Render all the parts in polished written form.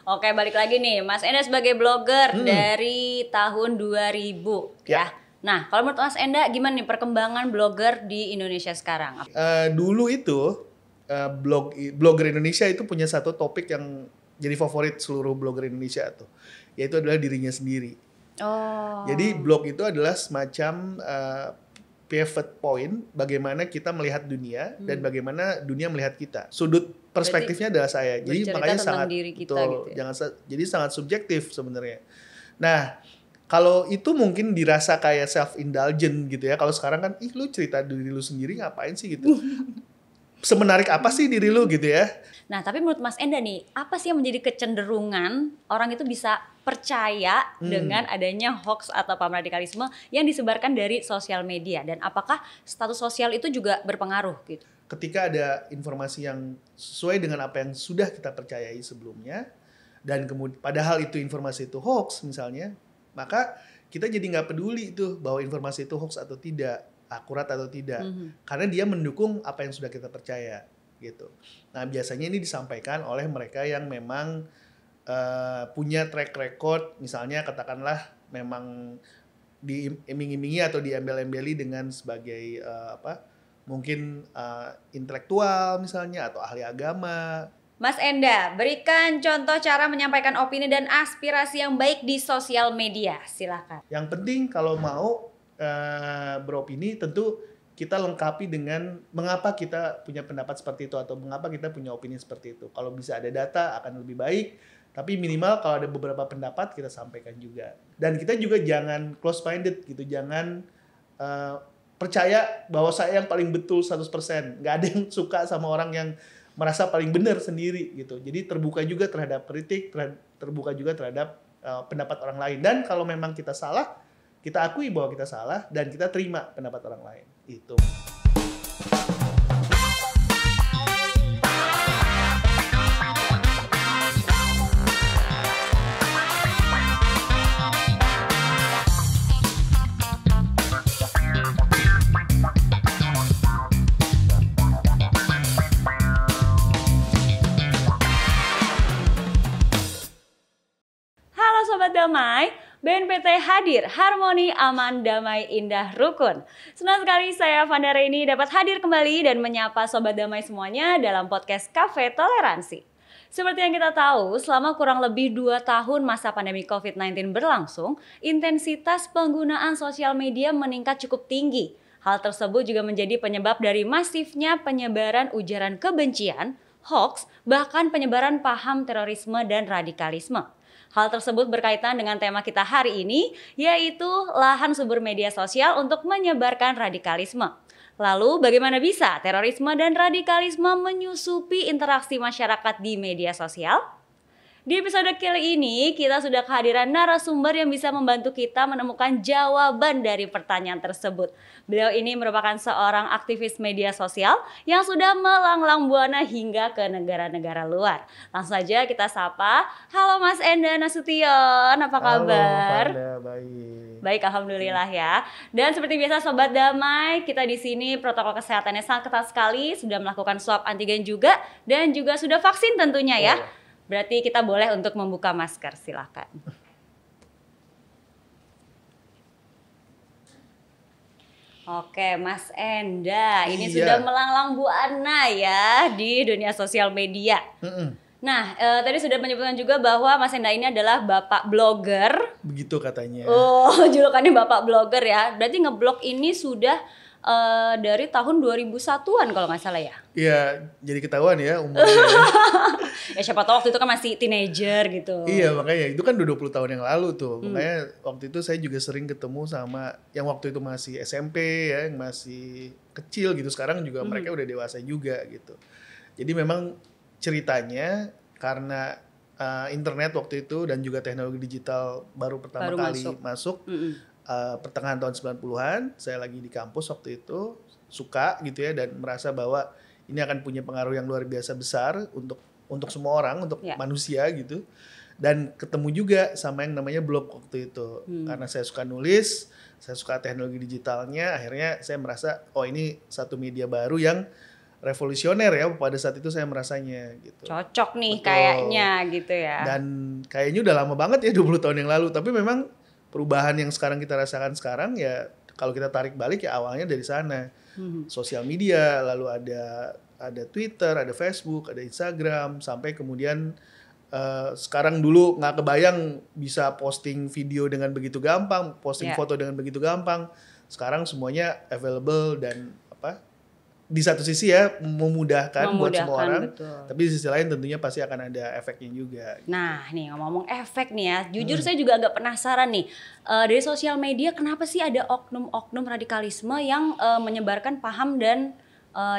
Oke, balik lagi nih, Mas Enda sebagai blogger dari tahun 2000 ya. Nah, kalau menurut Mas Enda gimana nih perkembangan blogger di Indonesia sekarang? Dulu itu blogger Indonesia itu punya satu topik yang jadi favorit seluruh blogger Indonesia tuh, yaitu adalah dirinya sendiri. Oh. Jadi blog itu adalah semacam pivot point bagaimana kita melihat dunia dan bagaimana dunia melihat kita. Sudut perspektifnya adalah saya. Jadi makanya sangat diri kita betul, gitu ya? jadi sangat subjektif sebenarnya. Nah, kalau itu mungkin dirasa kayak self indulgent gitu ya. Kalau sekarang kan lu cerita diri lu sendiri ngapain sih gitu. Semenarik apa sih diri lu gitu ya. Nah, tapi menurut Mas Enda nih, apa sih yang menjadi kecenderungan orang itu bisa percaya dengan adanya hoax atau paham radikalisme yang disebarkan dari sosial media? Dan apakah status sosial itu juga berpengaruh gitu? Ketika ada informasi yang sesuai dengan apa yang sudah kita percayai sebelumnya, dan kemudian padahal itu informasi itu hoax misalnya, maka kita jadi nggak peduli itu bahwa informasi itu hoax atau tidak, akurat atau tidak, karena dia mendukung apa yang sudah kita percaya gitu. Nah, biasanya ini disampaikan oleh mereka yang memang punya track record, misalnya katakanlah memang diiming-imingi atau diembel-embeli dengan sebagai mungkin intelektual misalnya atau ahli agama. Mas Enda, berikan contoh cara menyampaikan opini dan aspirasi yang baik di sosial media. Silakan. Yang penting kalau mau beropini tentu kita lengkapi dengan mengapa kita punya pendapat seperti itu atau mengapa kita punya opini seperti itu. Kalau bisa ada data akan lebih baik, tapi minimal kalau ada beberapa pendapat kita sampaikan juga. Dan kita juga jangan close minded gitu, jangan percaya bahwa saya yang paling betul 100%. Nggak ada yang suka sama orang yang merasa paling benar sendiri gitu. Jadi terbuka juga terhadap kritik, terbuka juga terhadap pendapat orang lain. Dan kalau memang kita salah, kita akui bahwa kita salah dan kita terima pendapat orang lain. Itu. Sobat Damai, BNPT hadir, harmoni, aman, damai, indah, rukun. Senang sekali saya Vanda Reni dapat hadir kembali dan menyapa Sobat Damai semuanya dalam podcast Cafe Toleransi. Seperti yang kita tahu, selama kurang lebih 2 tahun masa pandemi COVID-19 berlangsung, intensitas penggunaan sosial media meningkat cukup tinggi. Hal tersebut juga menjadi penyebab dari masifnya penyebaran ujaran kebencian, hoax, bahkan penyebaran paham terorisme dan radikalisme. Hal tersebut berkaitan dengan tema kita hari ini, yaitu lahan subur media sosial untuk menyebarkan radikalisme. Lalu bagaimana bisa terorisme dan radikalisme menyusupi interaksi masyarakat di media sosial? Di episode kali ini kita sudah kehadiran narasumber yang bisa membantu kita menemukan jawaban dari pertanyaan tersebut. Beliau ini merupakan seorang aktivis media sosial yang sudah melanglang buana hingga ke negara-negara luar. Langsung saja kita sapa. Halo Mas Enda Nasution, apa kabar? Halo, baik. Baik, alhamdulillah ya. Dan seperti biasa Sobat Damai, kita di sini protokol kesehatannya sangat ketat sekali, sudah melakukan swab antigen juga dan juga sudah vaksin tentunya ya. Berarti kita boleh untuk membuka masker, silakan. Oke, Mas Enda, ini sudah melanglang buana ya di dunia sosial media. Nah, tadi sudah menyebutkan juga bahwa Mas Enda ini adalah bapak blogger. Begitu katanya. Oh, julukannya bapak blogger ya. Berarti ngeblog ini sudah dari tahun 2001-an kalau nggak salah ya? Iya, jadi ketahuan ya umurnya. Ya siapa tahu waktu itu kan masih teenager gitu. Iya, makanya itu kan udah 20 tahun yang lalu tuh. Makanya waktu itu saya juga sering ketemu sama yang waktu itu masih SMP ya, yang masih kecil gitu. Sekarang juga mereka udah dewasa juga gitu. Jadi memang ceritanya karena internet waktu itu dan juga teknologi digital baru pertama kali masuk pertengahan tahun 90-an, saya lagi di kampus waktu itu, suka gitu ya dan merasa bahwa ini akan punya pengaruh yang luar biasa besar untuk semua orang, untuk manusia gitu. Dan ketemu juga sama yang namanya blog waktu itu. Karena saya suka nulis, saya suka teknologi digitalnya, akhirnya saya merasa oh ini satu media baru yang revolusioner ya pada saat itu saya merasanya gitu. Cocok nih Betul. kayaknya gitu ya. Dan kayaknya udah lama banget ya 20 tahun yang lalu, tapi memang perubahan yang sekarang kita rasakan sekarang ya kalau kita tarik balik ya awalnya dari sana. Sosial media, lalu ada Twitter, ada Facebook, ada Instagram, sampai kemudian sekarang dulu nggak kebayang bisa posting video dengan begitu gampang, posting foto dengan begitu gampang. Sekarang semuanya available dan di satu sisi ya memudahkan buat semua orang, betul. Tapi di sisi lain tentunya pasti akan ada efeknya juga. Gitu. Nah nih ngomong efek nih ya, jujur saya juga agak penasaran nih dari sosial media kenapa sih ada oknum-oknum radikalisme yang menyebarkan paham dan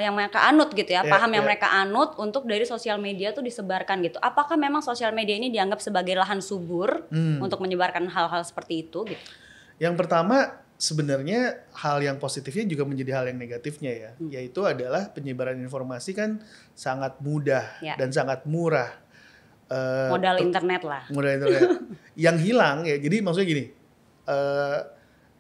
yang mereka anut gitu ya, paham yang mereka anut untuk dari sosial media tuh disebarkan gitu. Apakah memang sosial media ini dianggap sebagai lahan subur untuk menyebarkan hal-hal seperti itu gitu? Yang pertama sebenarnya hal yang positifnya juga menjadi hal yang negatifnya ya, yaitu adalah penyebaran informasi kan sangat mudah dan sangat murah. Modal internet lah. Modal internet. Yang hilang ya, jadi maksudnya gini,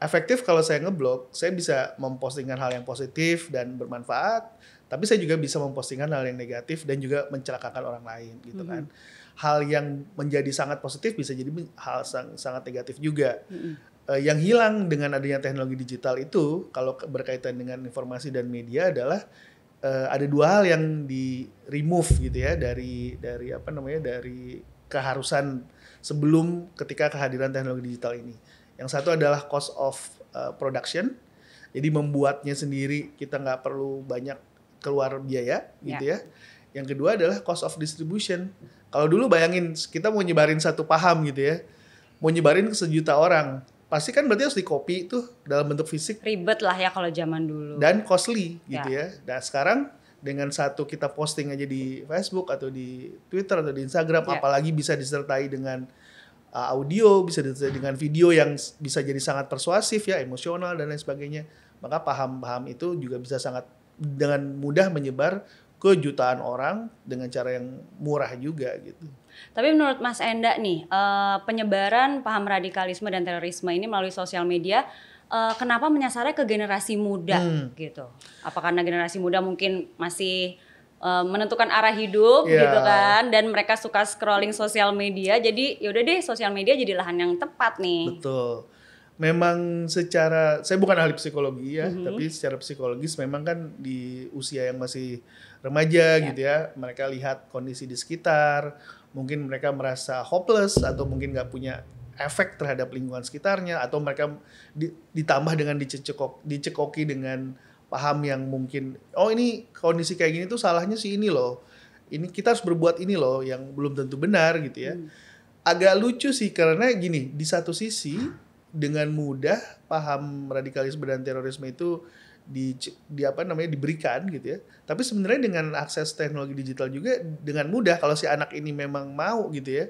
efektif kalau saya ngeblog, saya bisa mempostingkan hal yang positif dan bermanfaat, tapi saya juga bisa mempostingkan hal yang negatif dan juga mencelakakan orang lain gitu kan. Hal yang menjadi sangat positif bisa jadi hal sangat negatif juga. Yang hilang dengan adanya teknologi digital itu kalau berkaitan dengan informasi dan media adalah ada dua hal yang di remove gitu ya dari keharusan sebelum ketika kehadiran teknologi digital ini. Yang satu adalah cost of production, jadi membuatnya sendiri kita nggak perlu banyak keluar biaya gitu ya. Yang kedua adalah cost of distribution. Kalau dulu bayangin kita mau nyebarin satu paham gitu ya, mau nyebarin ke 1 juta orang, pasti kan berarti harus di-copy itu dalam bentuk fisik. Ribet lah ya kalau zaman dulu. Dan costly gitu ya. Nah sekarang dengan satu kita posting aja di Facebook atau di Twitter atau di Instagram, apalagi bisa disertai dengan audio, bisa disertai dengan video yang bisa jadi sangat persuasif ya, emosional dan lain sebagainya. Maka paham-paham itu juga bisa sangat dengan mudah menyebar ke jutaan orang dengan cara yang murah juga gitu. Tapi menurut Mas Enda nih, penyebaran paham radikalisme dan terorisme ini melalui sosial media, kenapa menyasarnya ke generasi muda gitu? Apa karena generasi muda mungkin masih menentukan arah hidup gitu kan, dan mereka suka scrolling sosial media, jadi yaudah deh sosial media jadi lahan yang tepat nih. Betul. Memang secara, saya bukan ahli psikologi ya, tapi secara psikologis memang kan di usia yang masih remaja gitu ya, mereka lihat kondisi di sekitar, mungkin mereka merasa hopeless atau mungkin nggak punya efek terhadap lingkungan sekitarnya, atau mereka ditambah dengan dicekoki dengan paham yang mungkin, oh ini kondisi kayak gini tuh salahnya si ini loh, ini kita harus berbuat ini loh, yang belum tentu benar gitu ya. Agak lucu sih karena gini, di satu sisi dengan mudah paham radikalisme dan terorisme itu diberikan gitu ya. Tapi sebenarnya dengan akses teknologi digital juga dengan mudah kalau si anak ini memang mau gitu ya,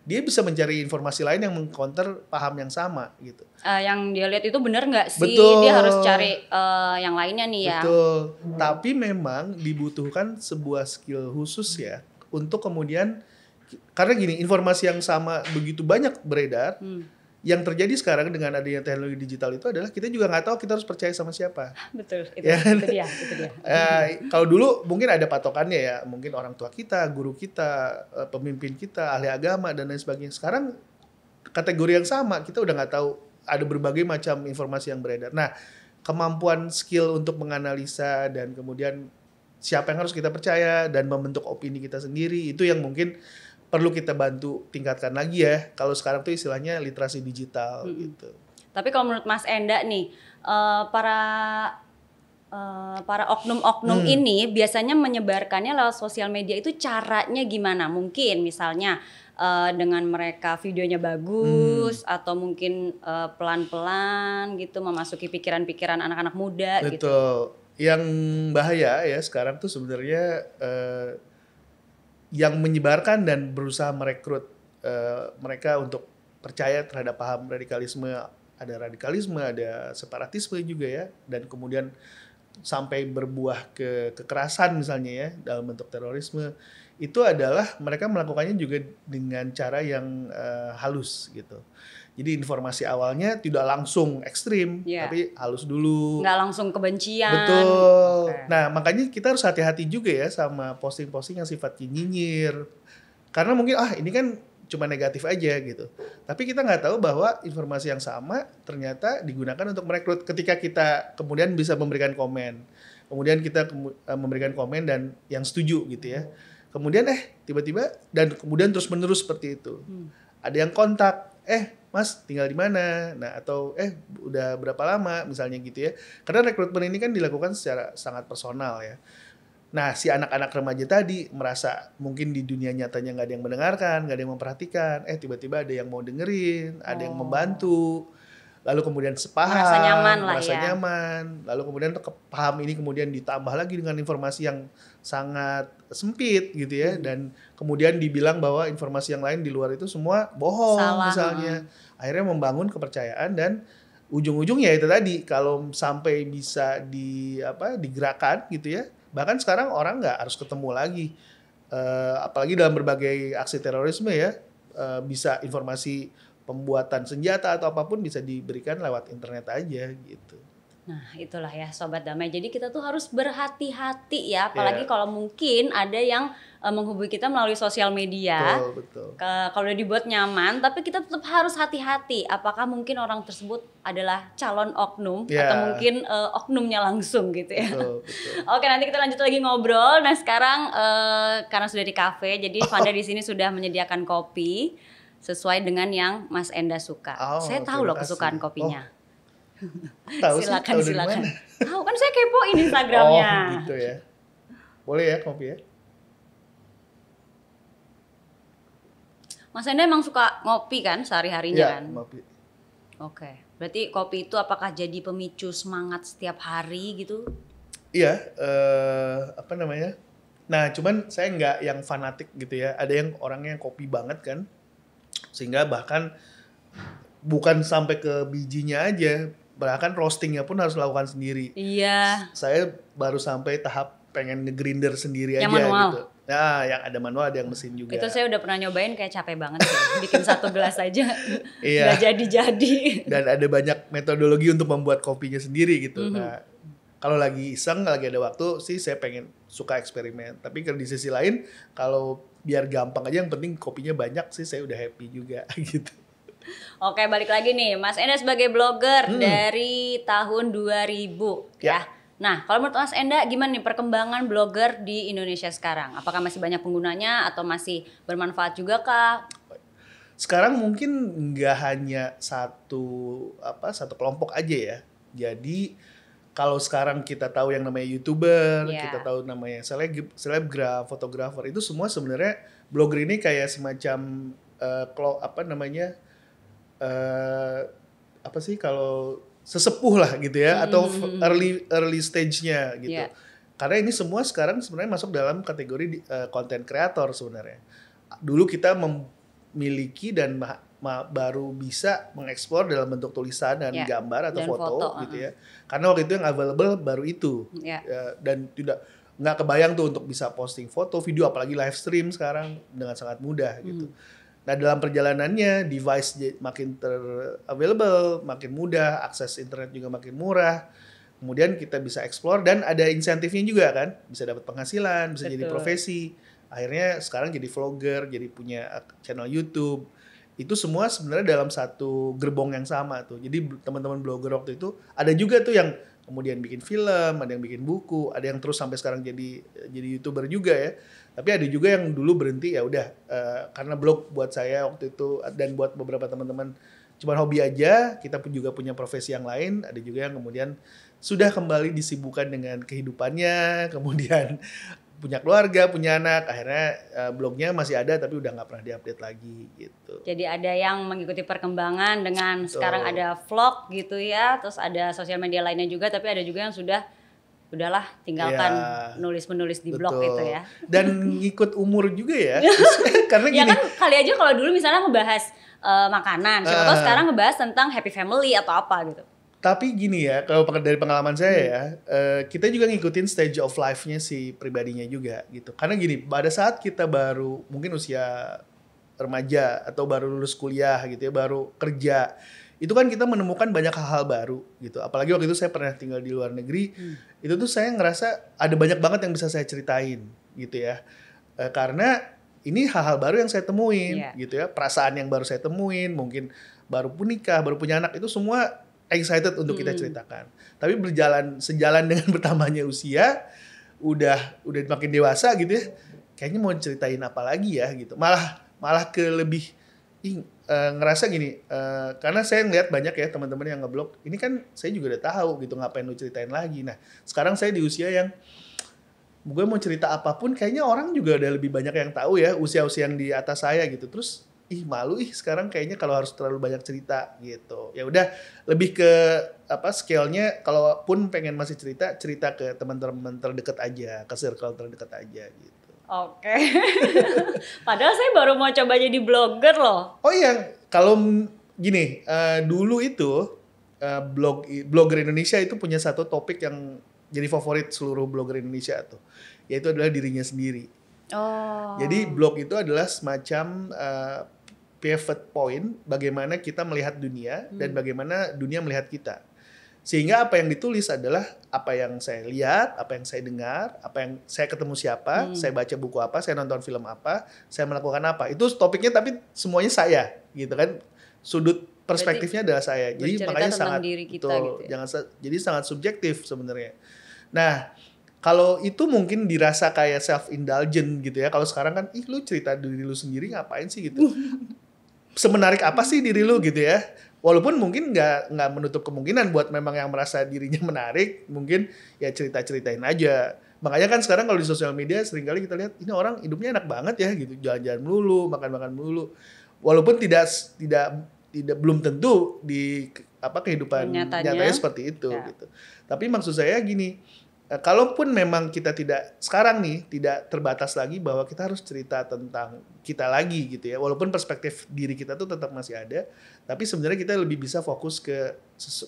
dia bisa mencari informasi lain yang meng-counter paham yang sama gitu. Yang dia lihat itu benar nggak sih? Betul. Dia harus cari yang lainnya nih ya. Betul. Tapi memang dibutuhkan sebuah skill khusus ya untuk kemudian, karena gini, informasi yang sama begitu banyak beredar. Yang terjadi sekarang dengan adanya teknologi digital itu adalah kita juga nggak tahu kita harus percaya sama siapa. Betul, itu dia. Kalau dulu mungkin ada patokannya ya, mungkin orang tua kita, guru kita, pemimpin kita, ahli agama dan lain sebagainya. Sekarang kategori yang sama, kita udah nggak tahu, ada berbagai macam informasi yang beredar. Nah, kemampuan skill untuk menganalisa dan kemudian siapa yang harus kita percaya dan membentuk opini kita sendiri, itu yang mungkin perlu kita bantu tingkatkan lagi ya. Kalau sekarang tuh istilahnya literasi digital gitu. Tapi kalau menurut Mas Enda nih, para oknum-oknum ini biasanya menyebarkannya lewat sosial media itu caranya gimana? Mungkin misalnya dengan mereka videonya bagus atau mungkin pelan-pelan gitu memasuki pikiran-pikiran anak-anak muda. Betul. Gitu. Yang bahaya ya sekarang tuh sebenarnya yang menyebarkan dan berusaha merekrut mereka untuk percaya terhadap paham radikalisme, ada separatisme juga ya, dan kemudian sampai berbuah ke kekerasan misalnya ya dalam bentuk terorisme, itu adalah mereka melakukannya juga dengan cara yang halus gitu. Jadi informasi awalnya tidak langsung ekstrim, tapi halus dulu. Nggak langsung kebencian. Betul. Nah, makanya kita harus hati-hati juga ya sama posting-posting yang sifatnya nyinyir. Karena mungkin ini kan cuma negatif aja gitu. Tapi kita nggak tahu bahwa informasi yang sama ternyata digunakan untuk merekrut. Ketika kita kemudian bisa memberikan komen, kemudian kita memberikan komen dan yang setuju gitu ya. Kemudian tiba-tiba dan kemudian terus-menerus seperti itu. Ada yang kontak, Mas tinggal di mana? Nah, atau udah berapa lama misalnya gitu ya. Karena rekrutmen ini kan dilakukan secara sangat personal ya. Nah, si anak-anak remaja tadi merasa mungkin di dunia nyatanya nggak ada yang mendengarkan, nggak ada yang memperhatikan. Tiba-tiba ada yang mau dengerin, ada yang membantu. Lalu kemudian sepaham, merasa nyaman. Lalu kemudian paham ini kemudian ditambah lagi dengan informasi yang sangat sempit gitu ya. Dan kemudian dibilang bahwa informasi yang lain di luar itu semua bohong misalnya. Akhirnya membangun kepercayaan dan ujung-ujungnya itu tadi kalau sampai bisa digerakkan gitu ya. Bahkan sekarang orang nggak harus ketemu lagi. Apalagi dalam berbagai aksi terorisme ya. Bisa informasi pembuatan senjata atau apapun bisa diberikan lewat internet aja gitu. Nah, itulah ya Sobat Damai. Jadi kita tuh harus berhati-hati ya, apalagi kalau mungkin ada yang menghubungi kita melalui sosial media. Betul. Kalau udah dibuat nyaman, tapi kita tetap harus hati-hati. Apakah mungkin orang tersebut adalah calon oknum atau mungkin oknumnya langsung gitu ya. Betul. Oke, nanti kita lanjut lagi ngobrol. Nah, sekarang karena sudah di kafe, jadi Vanda di sini sudah menyediakan kopi sesuai dengan yang Mas Enda suka. Saya tahu loh kesukaan kopinya. Silakan. Tahu kan saya kepoin Instagramnya. Gitu ya. Boleh ya kopi ya. Mas Enda emang suka ngopi kan sehari-harinya kan? Iya, ngopi. Oke. Berarti kopi itu apakah jadi pemicu semangat setiap hari gitu? Iya, Nah, cuman saya nggak yang fanatik gitu ya. Ada yang orangnya yang kopi banget kan. Sehingga bahkan bukan sampai ke bijinya aja, bahkan roastingnya pun harus lakukan sendiri. Iya. Saya baru sampai tahap pengen nge-grinder sendiri yang aja manual. gitu. Nah, yang ada manual, ada yang mesin juga. Itu saya udah pernah nyobain kayak capek banget sih. Bikin 1 gelas aja Iya. nggak jadi-jadi. Dan ada banyak metodologi untuk membuat kopinya sendiri gitu. Nah, kalau lagi iseng, lagi ada waktu sih saya pengen suka eksperimen. Tapi di sisi lain, kalau biar gampang aja yang penting kopinya banyak sih saya udah happy juga gitu. Oke, balik lagi nih. Mas Enda sebagai blogger dari tahun 2000 ya. Nah, kalau menurut Mas Enda gimana nih perkembangan blogger di Indonesia sekarang? Apakah masih banyak penggunanya atau masih bermanfaat juga kah? Sekarang mungkin nggak hanya satu kelompok aja ya. Jadi kalau sekarang kita tahu yang namanya YouTuber, kita tahu namanya selebgram, fotografer, itu semua sebenarnya blogger ini kayak semacam kalau sesepuh lah gitu ya, atau early stage-nya gitu. Karena ini semua sekarang sebenarnya masuk dalam kategori content creator sebenarnya. Dulu kita memiliki dan baru bisa mengeksplor dalam bentuk tulisan dan gambar atau foto gitu ya. Karena waktu itu yang available baru itu. Dan nggak kebayang tuh untuk bisa posting foto, video, apalagi live stream sekarang dengan sangat mudah gitu. Nah, dalam perjalanannya device makin available, makin mudah, akses internet juga makin murah. Kemudian kita bisa explore dan ada insentifnya juga kan, bisa dapat penghasilan, bisa jadi profesi. Akhirnya sekarang jadi vlogger, jadi punya channel YouTube. Itu semua sebenarnya dalam satu gerbong yang sama tuh. Jadi teman-teman blogger waktu itu ada juga tuh yang kemudian bikin film, ada yang bikin buku, ada yang terus sampai sekarang jadi YouTuber juga ya. Tapi ada juga yang dulu berhenti ya udah karena blog buat saya waktu itu dan buat beberapa teman-teman cuma hobi aja, kita pun juga punya profesi yang lain. Ada juga yang kemudian sudah kembali disibukkan dengan kehidupannya, kemudian punya keluarga, punya anak, akhirnya blognya masih ada tapi udah nggak pernah diupdate lagi gitu. Jadi ada yang mengikuti perkembangan dengan sekarang ada vlog gitu ya, terus ada sosial media lainnya juga, tapi ada juga yang udahlah tinggalkan nulis-menulis di blog itu ya. Dan ngikut umur juga ya. Karena gini. Ya kan kali aja kalau dulu misalnya ngebahas makanan, siapa tahu sekarang ngebahas tentang happy family atau apa gitu. Tapi gini ya, kalau dari pengalaman saya ya, kita juga ngikutin stage of life-nya si pribadinya juga gitu. Karena gini, pada saat kita baru mungkin usia remaja atau baru lulus kuliah gitu ya, baru kerja, itu kan kita menemukan banyak hal-hal baru gitu. Apalagi waktu itu saya pernah tinggal di luar negeri, itu tuh saya ngerasa ada banyak banget yang bisa saya ceritain gitu ya. Karena ini hal-hal baru yang saya temuin gitu ya, perasaan yang baru saya temuin, mungkin baru pun nikah, baru punya anak, itu semua excited untuk kita ceritakan. Tapi sejalan dengan bertambahnya usia, udah makin dewasa gitu ya, kayaknya mau ceritain apa lagi ya gitu. Malah ke lebih ngerasa gini, karena saya ngeliat banyak ya teman-teman yang ngeblog, ini kan saya juga udah tahu gitu, ngapain lu ceritain lagi. Nah sekarang saya di usia yang gue mau cerita apapun kayaknya orang juga udah lebih banyak yang tahu ya, usia-usia yang di atas saya gitu. Terus malu sekarang kayaknya kalau harus terlalu banyak cerita gitu. Ya udah lebih ke scale-nya, kalaupun pengen masih cerita ke teman-teman terdekat aja, ke circle terdekat aja gitu. Oke. Padahal saya baru mau coba jadi blogger loh. Oh iya, kalau gini, dulu itu blogger Indonesia itu punya satu topik yang jadi favorit seluruh blogger Indonesia tuh, yaitu adalah dirinya sendiri. Oh. Jadi blog itu adalah semacam pivot point bagaimana kita melihat dunia dan bagaimana dunia melihat kita. Sehingga apa yang ditulis adalah apa yang saya lihat, apa yang saya dengar, apa yang saya ketemu siapa, saya baca buku apa, saya nonton film apa, saya melakukan apa. Itu topiknya tapi semuanya saya gitu kan. Sudut perspektifnya adalah saya. Jadi makanya sangat diri kita betul, gitu ya? jadi sangat subjektif sebenarnya. Nah, kalau itu mungkin dirasa kayak self-indulgent gitu ya. Kalau sekarang kan, lu cerita diri lu sendiri ngapain sih gitu. Semenarik apa sih diri lu gitu ya. Walaupun mungkin nggak menutup kemungkinan buat memang yang merasa dirinya menarik, mungkin ya cerita-ceritain aja. Makanya kan sekarang kalau di sosial media seringkali kita lihat, ini orang hidupnya enak banget ya gitu. Jalan-jalan melulu, makan-makan melulu. Walaupun belum tentu di kehidupan nyatanya seperti itu gitu. Tapi maksud saya gini, kalaupun memang kita sekarang tidak terbatas lagi bahwa kita harus cerita tentang kita lagi gitu ya, walaupun perspektif diri kita tuh tetap masih ada, tapi sebenarnya kita lebih bisa fokus ke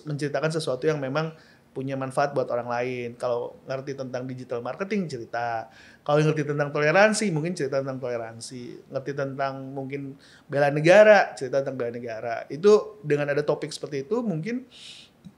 menceritakan sesuatu yang memang punya manfaat buat orang lain. Kalau ngerti tentang digital marketing, cerita. Kalau ngerti tentang toleransi, mungkin cerita tentang toleransi. Ngerti tentang mungkin bela negara, cerita tentang bela negara. Itu dengan ada topik seperti itu mungkin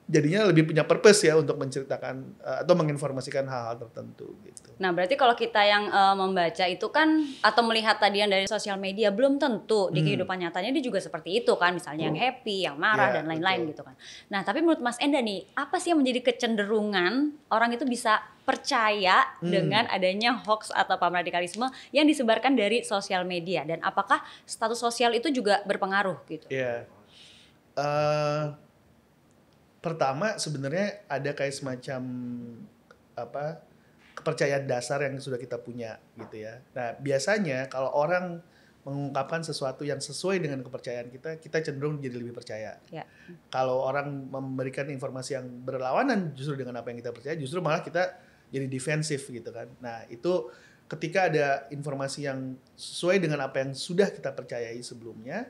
jadinya lebih punya purpose ya untuk menceritakan atau menginformasikan hal-hal tertentu gitu. Nah berarti kalau kita yang membaca itu kan atau melihat tadi yang dari sosial media belum tentu di kehidupan nyatanya dia juga seperti itu kan, misalnya yang happy, yang marah dan lain-lain gitu kan. Nah tapi menurut Mas Enda nih, apa sih yang menjadi kecenderungan orang itu bisa percaya dengan adanya hoax atau paham radikalisme yang disebarkan dari sosial media, dan apakah status sosial itu juga berpengaruh gitu? Iya. Pertama sebenarnya ada kayak semacam kepercayaan dasar yang sudah kita punya gitu ya. Nah biasanya kalau orang mengungkapkan sesuatu yang sesuai dengan kepercayaan kita cenderung jadi lebih percaya. Ya. Kalau orang memberikan informasi yang berlawanan justru dengan apa yang kita percaya, justru malah kita jadi defensif gitu kan. Nah itu ketika ada informasi yang sesuai dengan apa yang sudah kita percayai sebelumnya,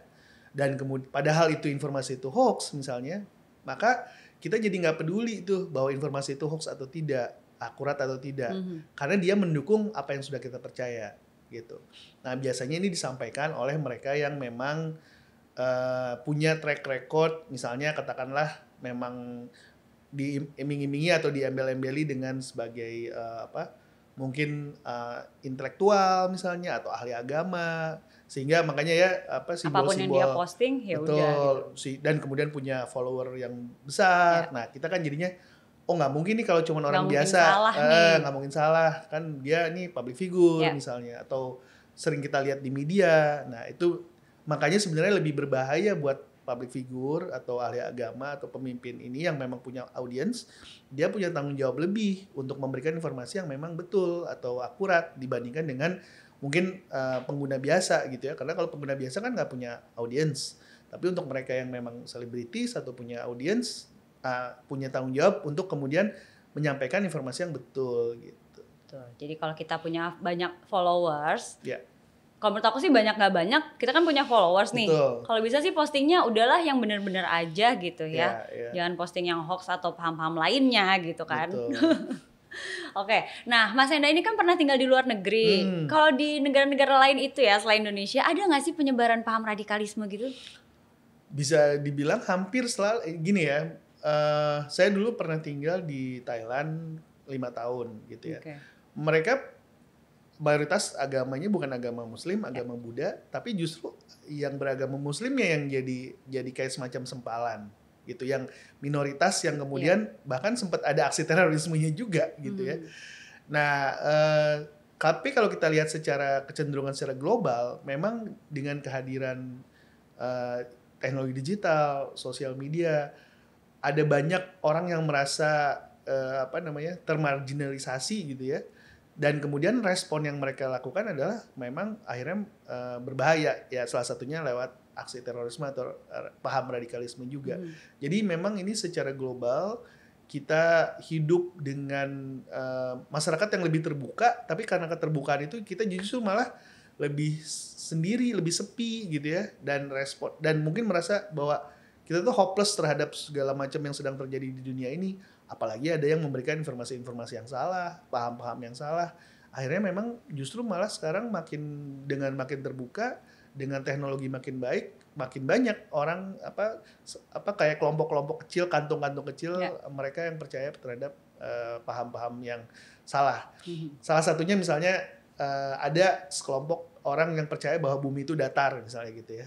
dan kemudian padahal itu informasi itu hoax misalnya, maka kita jadi nggak peduli itu bahwa informasi itu hoax atau tidak, akurat atau tidak, karena dia mendukung apa yang sudah kita percaya gitu. Nah biasanya ini disampaikan oleh mereka yang memang punya track record, misalnya katakanlah memang diiming-imingi atau diembel-embeli dengan sebagai mungkin intelektual misalnya atau ahli agama, sehingga makanya ya simbol-simbol apapun yang dia posting ya udah gitu. Dan kemudian punya follower yang besar. Nah kita kan jadinya nggak mungkin nih kalau cuma orang biasa, nggak mungkin salah kan, dia nih public figure misalnya, atau sering kita lihat di media. Nah itu makanya sebenarnya lebih berbahaya buat public figure atau ahli agama atau pemimpin ini yang memang punya audiens. Dia punya tanggung jawab lebih untuk memberikan informasi yang memang betul atau akurat dibandingkan dengan mungkin pengguna biasa gitu ya. Karena kalau pengguna biasa kan nggak punya audiens, tapi untuk mereka yang memang selebritis atau punya audiens, punya tanggung jawab untuk kemudian menyampaikan informasi yang betul gitu. Betul. Jadi kalau kita punya banyak followers, Kalau menurut aku sih banyak nggak banyak, kita kan punya followers nih. Betul. Kalau bisa sih postingnya udahlah yang bener-bener aja gitu ya. Iya. Jangan posting yang hoax atau paham-paham lainnya gitu kan. Betul. Oke, nah Mas Enda ini kan pernah tinggal di luar negeri. Kalau di negara-negara lain itu ya selain Indonesia, ada nggak sih penyebaran paham radikalisme gitu? Bisa dibilang hampir selalu gini ya. Saya dulu pernah tinggal di Thailand 5 tahun gitu ya. Oke. Mereka mayoritas agamanya bukan agama Muslim, agama Buddha, tapi justru yang beragama Muslimnya yang jadi kayak semacam sempalan gitu, yang minoritas yang kemudian bahkan sempat ada aksi terorismenya juga gitu ya. Nah, tapi kalau kita lihat secara kecenderungan secara global, memang dengan kehadiran teknologi digital, sosial media, ada banyak orang yang merasa termarginalisasi gitu ya. Dan kemudian respon yang mereka lakukan adalah memang akhirnya berbahaya ya, salah satunya lewat aksi terorisme atau paham radikalisme juga. Jadi memang ini secara global kita hidup dengan masyarakat yang lebih terbuka, tapi karena keterbukaan itu kita justru malah lebih sendiri, lebih sepi gitu ya, dan respon dan mungkin merasa bahwa kita tuh hopeless terhadap segala macam yang sedang terjadi di dunia ini. Apalagi ada yang memberikan informasi-informasi yang salah, paham-paham yang salah. Akhirnya memang justru malah sekarang makin terbuka, dengan teknologi makin baik, makin banyak orang kayak kelompok-kelompok kecil, kantung-kantung kecil mereka yang percaya terhadap paham-paham yang salah. Salah satunya misalnya ada sekelompok orang yang percaya bahwa bumi itu datar misalnya gitu ya.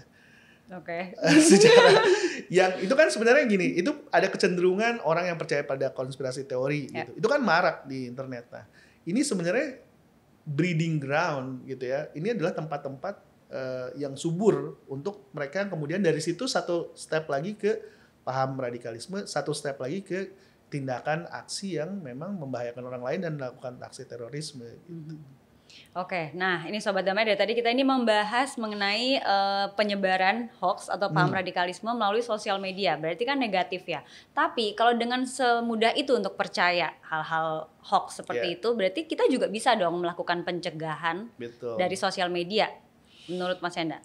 Oke. Secara yang itu kan sebenarnya gini, itu ada kecenderungan orang yang percaya pada konspirasi teori gitu. Itu kan marak di internet. Nah, ini sebenarnya breeding ground gitu ya. Ini adalah tempat-tempat yang subur untuk mereka yang kemudian dari situ satu step lagi ke paham radikalisme, satu step lagi ke tindakan aksi yang memang membahayakan orang lain dan melakukan aksi terorisme gitu. Oke, nah ini Sobat Damai, dari tadi kita ini membahas mengenai penyebaran hoax atau paham radikalisme melalui sosial media. Berarti kan negatif ya. Tapi kalau dengan semudah itu untuk percaya hal-hal hoax seperti itu, berarti kita juga bisa dong melakukan pencegahan dari sosial media. Menurut Mas Enda?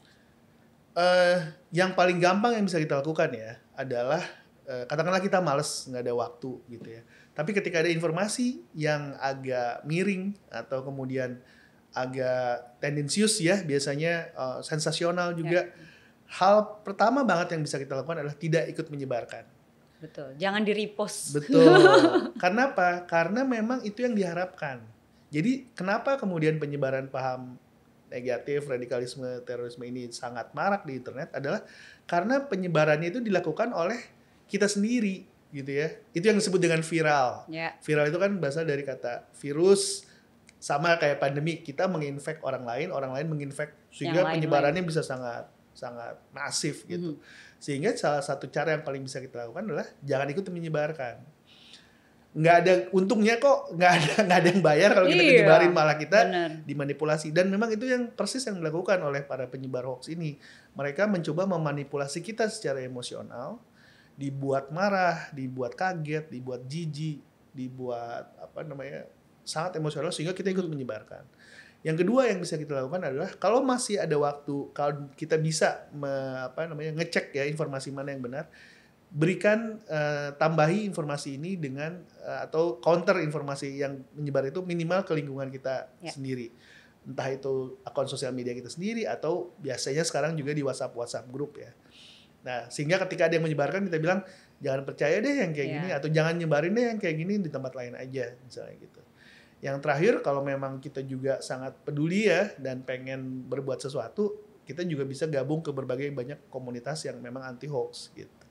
Yang paling gampang yang bisa kita lakukan ya adalah katakanlah kita males, nggak ada waktu gitu ya. Tapi ketika ada informasi yang agak miring atau kemudian agak tendensius ya, biasanya sensasional juga, hal pertama banget yang bisa kita lakukan adalah tidak ikut menyebarkan. Betul, jangan di-repost. Betul. Karena apa? Karena memang itu yang diharapkan. Jadi kenapa kemudian penyebaran paham negatif, radikalisme, terorisme ini sangat marak di internet adalah karena penyebarannya itu dilakukan oleh kita sendiri gitu ya. Itu yang disebut dengan viral. Viral itu kan berasal dari kata virus, sama kayak pandemi, kita menginfek orang lain menginfek, sehingga penyebarannya bisa sangat masif gitu. Sehingga salah satu cara yang paling bisa kita lakukan adalah jangan ikut menyebarkan. Nggak ada untungnya kok, nggak ada yang bayar kalau kita nyebarin, malah kita dimanipulasi. Dan memang itu yang persis yang dilakukan oleh para penyebar hoax ini. Mereka mencoba memanipulasi kita secara emosional, dibuat marah, dibuat kaget, dibuat jijik, dibuat sangat emosional sehingga kita ikut menyebarkan. Yang kedua yang bisa kita lakukan adalah kalau masih ada waktu, kalau kita bisa ngecek ya informasi mana yang benar, berikan tambahi informasi ini dengan atau counter informasi yang menyebar itu minimal ke lingkungan kita sendiri. Entah itu akun sosial media kita sendiri atau biasanya sekarang juga di WhatsApp grup ya. Nah, sehingga ketika ada yang menyebarkan kita bilang jangan percaya deh yang kayak gini, atau jangan nyebarin deh yang kayak gini, di tempat lain aja misalnya gitu. Yang terakhir, kalau memang kita juga sangat peduli ya dan pengen berbuat sesuatu, kita juga bisa gabung ke berbagai banyak komunitas yang memang anti hoax gitu.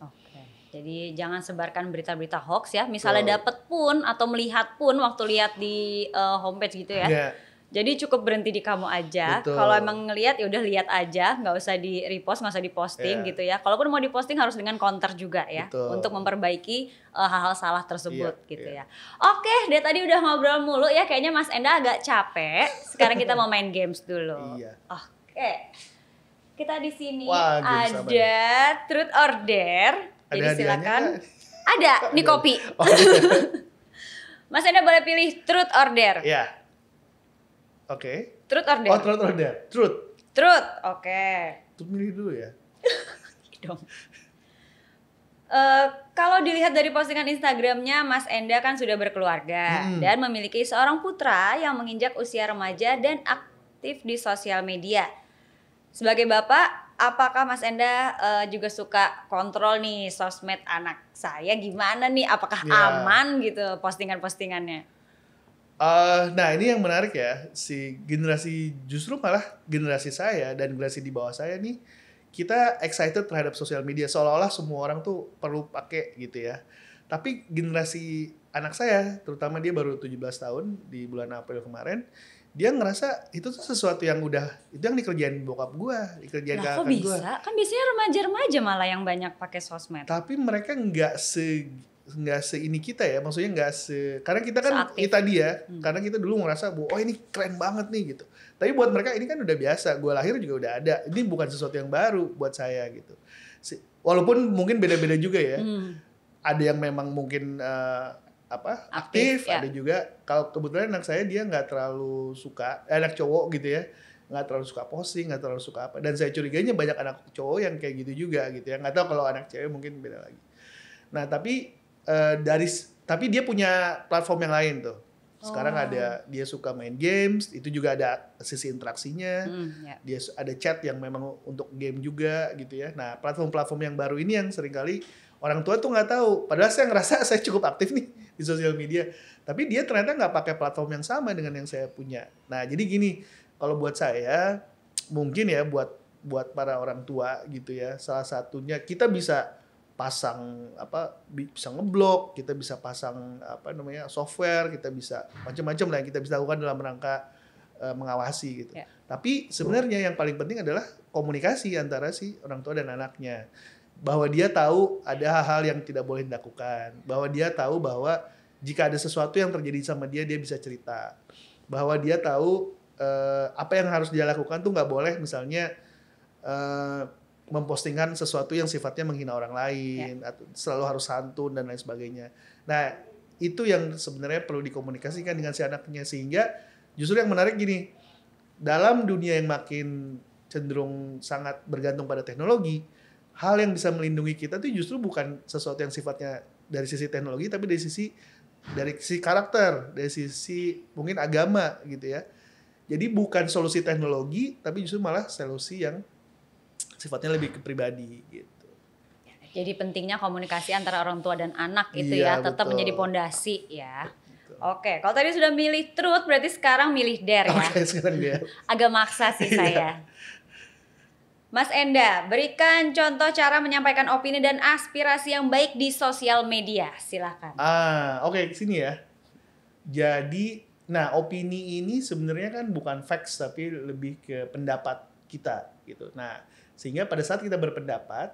Oke. Jadi jangan sebarkan berita-berita hoax ya. Misalnya dapat pun atau melihat pun waktu lihat di homepage gitu ya. Jadi cukup berhenti di kamu aja. Kalau emang ngelihat ya udah lihat aja, nggak usah di repost, nggak usah diposting gitu ya. Kalaupun mau diposting harus dengan counter juga ya, untuk memperbaiki hal-hal salah tersebut gitu ya. Oke, dari tadi udah ngobrol mulu ya, kayaknya Mas Enda agak capek. Sekarang kita mau main games dulu. Oke, kita di sini ada Truth or Dare. Jadi silakan. Ada nih kopi. Mas Enda boleh pilih Truth or Dare. Oke. Truth or Oh, dare? truth or dare? Truth. Truth, oke. Truth milih dulu ya. Dong. Kalau dilihat dari postingan Instagramnya, Mas Enda kan sudah berkeluarga dan memiliki seorang putra yang menginjak usia remaja dan aktif di sosial media. Sebagai bapak, apakah Mas Enda juga suka kontrol nih sosmed anak saya gimana nih? Apakah Ya. aman gitu postingan-postingannya? Nah ini yang menarik ya, justru malah generasi saya dan generasi di bawah saya nih, kita excited terhadap sosial media, seolah-olah semua orang tuh perlu pakai gitu ya. Tapi generasi anak saya, terutama dia baru 17 tahun di bulan April kemarin, dia ngerasa itu tuh sesuatu yang itu yang dikerjain bokap gua, dikerjain Lah kok kakak gua. bisa? Kan biasanya remaja-remaja malah yang banyak pakai sosmed. Tapi mereka nggak ini kita ya, maksudnya karena kita kan Seaktif. kita dia, karena kita dulu ngerasa oh ini keren banget nih gitu. Tapi buat mereka ini kan udah biasa, gue lahir juga udah ada, ini bukan sesuatu yang baru buat saya gitu. Walaupun mungkin beda-beda juga ya, ada yang memang mungkin aktif ya. ada juga, kalau kebetulan anak saya dia nggak terlalu suka, anak cowok gitu ya, nggak terlalu suka posting, nggak terlalu suka apa, dan saya curiganya banyak anak cowok yang kayak gitu juga gitu ya, nggak tahu kalau anak cewek mungkin beda lagi. Nah tapi dia punya platform yang lain tuh. Sekarang dia suka main games, itu juga ada sisi interaksinya. Dia ada chat yang memang untuk game juga gitu ya. Nah, platform-platform yang baru ini yang seringkali orang tua tuh nggak tahu. Padahal saya ngerasa saya cukup aktif nih di sosial media. Tapi dia ternyata nggak pakai platform yang sama dengan yang saya punya. Nah, jadi gini, kalau buat saya mungkin ya buat para orang tua gitu ya, salah satunya kita bisa pasang bisa ngeblok, kita bisa pasang software, kita bisa macam-macam lah yang kita bisa lakukan dalam rangka mengawasi gitu. Ya. Tapi sebenarnya yang paling penting adalah komunikasi antara si orang tua dan anaknya, bahwa dia tahu ada hal-hal yang tidak boleh dilakukan, bahwa dia tahu bahwa jika ada sesuatu yang terjadi sama dia bisa cerita, bahwa dia tahu apa yang harus dia lakukan tuh nggak boleh misalnya mempostingkan sesuatu yang sifatnya menghina orang lain, atau selalu harus santun dan lain sebagainya. Nah, itu yang sebenarnya perlu dikomunikasikan dengan si anaknya, sehingga justru yang menarik gini, dalam dunia yang makin cenderung sangat bergantung pada teknologi, hal yang bisa melindungi kita itu justru bukan sesuatu yang sifatnya dari sisi teknologi, tapi dari sisi karakter, dari sisi mungkin agama gitu ya. Jadi bukan solusi teknologi, tapi justru malah solusi yang sifatnya lebih ke pribadi gitu. Jadi pentingnya komunikasi antara orang tua dan anak gitu Iya, ya, tetap betul. menjadi pondasi ya. Betul. Oke, kalau tadi sudah milih truth, berarti sekarang milih dare ya. Oke, sekarang dia. Agak maksa sih saya. Mas Enda, berikan contoh cara menyampaikan opini dan aspirasi yang baik di sosial media. Silakan. Oke, sini ya. Jadi, opini ini sebenarnya kan bukan facts, tapi lebih ke pendapat kita gitu. Nah, sehingga pada saat kita berpendapat,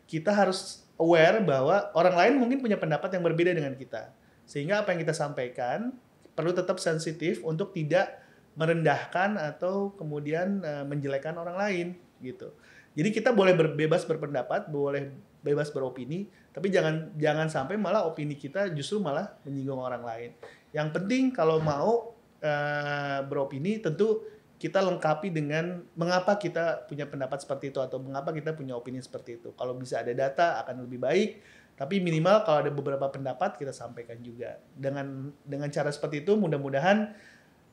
kita harus aware bahwa orang lain mungkin punya pendapat yang berbeda dengan kita. Sehingga apa yang kita sampaikan perlu tetap sensitif untuk tidak merendahkan atau kemudian menjelekkan orang lain gitu. Jadi kita boleh bebas berpendapat, boleh bebas beropini, tapi jangan sampai malah opini kita justru malah menyinggung orang lain. Yang penting kalau mau beropini tentu kita lengkapi dengan mengapa kita punya pendapat seperti itu atau mengapa kita punya opini seperti itu. Kalau bisa ada data akan lebih baik, tapi minimal kalau ada beberapa pendapat kita sampaikan juga. Dengan cara seperti itu mudah-mudahan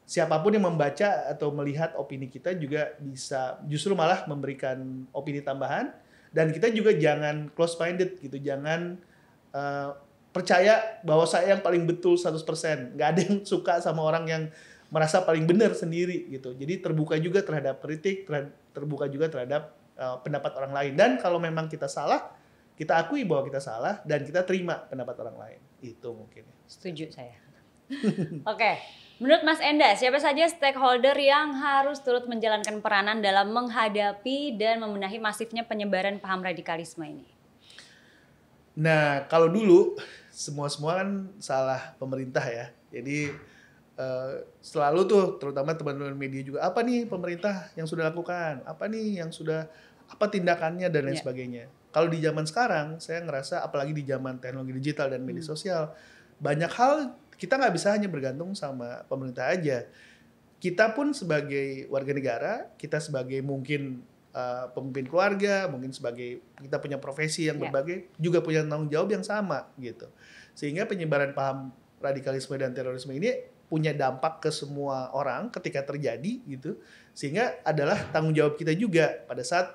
siapapun yang membaca atau melihat opini kita juga bisa justru malah memberikan opini tambahan, dan kita juga jangan close minded gitu, jangan percaya bahwa saya yang paling betul 100%. Nggak ada yang suka sama orang yang merasa paling benar sendiri gitu. Jadi terbuka juga terhadap kritik, terbuka juga terhadap pendapat orang lain. Dan kalau memang kita salah, kita akui bahwa kita salah dan kita terima pendapat orang lain. Itu mungkin. Setuju saya. Oke, menurut Mas Enda, siapa saja stakeholder yang harus turut menjalankan peranan dalam menghadapi dan membenahi masifnya penyebaran paham radikalisme ini? Nah, kalau dulu semua kan salah pemerintah ya. Jadi selalu tuh terutama teman-teman media juga, apa nih pemerintah yang sudah lakukan, apa nih yang sudah, apa tindakannya dan lain sebagainya. Kalau di zaman sekarang saya ngerasa apalagi di zaman teknologi digital dan media sosial, banyak hal kita nggak bisa hanya bergantung sama pemerintah aja. kita pun sebagai warga negara, kita sebagai mungkin pemimpin keluarga, mungkin sebagai kita punya profesi yang berbagai, juga punya tanggung jawab yang sama gitu. Sehingga penyebaran paham radikalisme dan terorisme ini punya dampak ke semua orang ketika terjadi gitu. Sehingga adalah tanggung jawab kita juga pada saat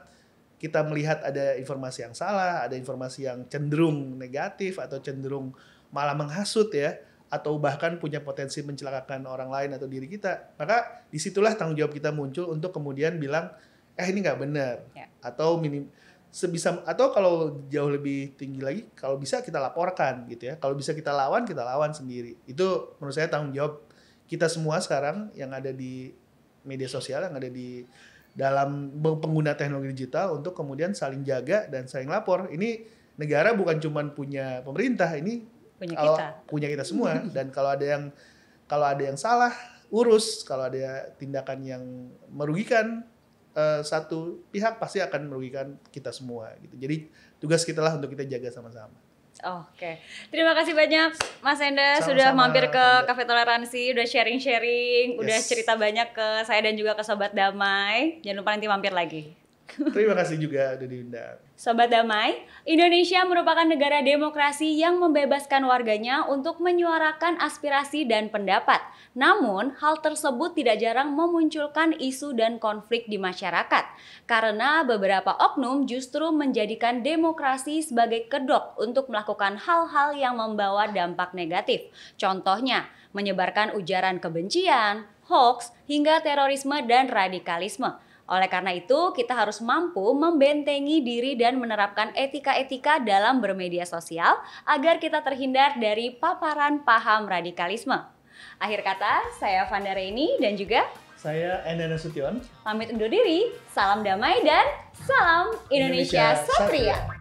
kita melihat ada informasi yang salah, ada informasi yang cenderung negatif atau cenderung malah menghasut ya, atau bahkan punya potensi mencelakakan orang lain atau diri kita. Maka disitulah tanggung jawab kita muncul untuk kemudian bilang, ini nggak benar, atau atau kalau jauh lebih tinggi lagi, kalau bisa kita laporkan gitu ya. Kalau bisa kita lawan sendiri. Itu menurut saya tanggung jawab kita semua sekarang yang ada di media sosial, yang ada di dalam pengguna teknologi digital untuk kemudian saling jaga dan saling lapor. Ini negara bukan cuma punya pemerintah, ini punya kita semua. Dan kalau ada yang salah, urus. Kalau ada tindakan yang merugikan satu pihak, pasti akan merugikan kita semua gitu. Jadi tugas kita lah untuk kita jaga sama-sama. Oke. Terima kasih banyak Mas Enda sudah mampir ke Cafe Toleransi, udah sharing-sharing, udah cerita banyak ke saya dan juga ke Sobat Damai. Jangan lupa nanti mampir lagi. Terima kasih juga udah diundang. Sobat Damai, Indonesia merupakan negara demokrasi yang membebaskan warganya untuk menyuarakan aspirasi dan pendapat. Namun, hal tersebut tidak jarang memunculkan isu dan konflik di masyarakat. Karena beberapa oknum justru menjadikan demokrasi sebagai kedok untuk melakukan hal-hal yang membawa dampak negatif. Contohnya, menyebarkan ujaran kebencian, hoaks, hingga terorisme dan radikalisme. Oleh karena itu, kita harus mampu membentengi diri dan menerapkan etika-etika dalam bermedia sosial agar kita terhindar dari paparan paham radikalisme. Akhir kata, saya Vanda Reni dan juga saya Enda Nasution. Pamit undur diri, salam damai dan salam Indonesia Satria.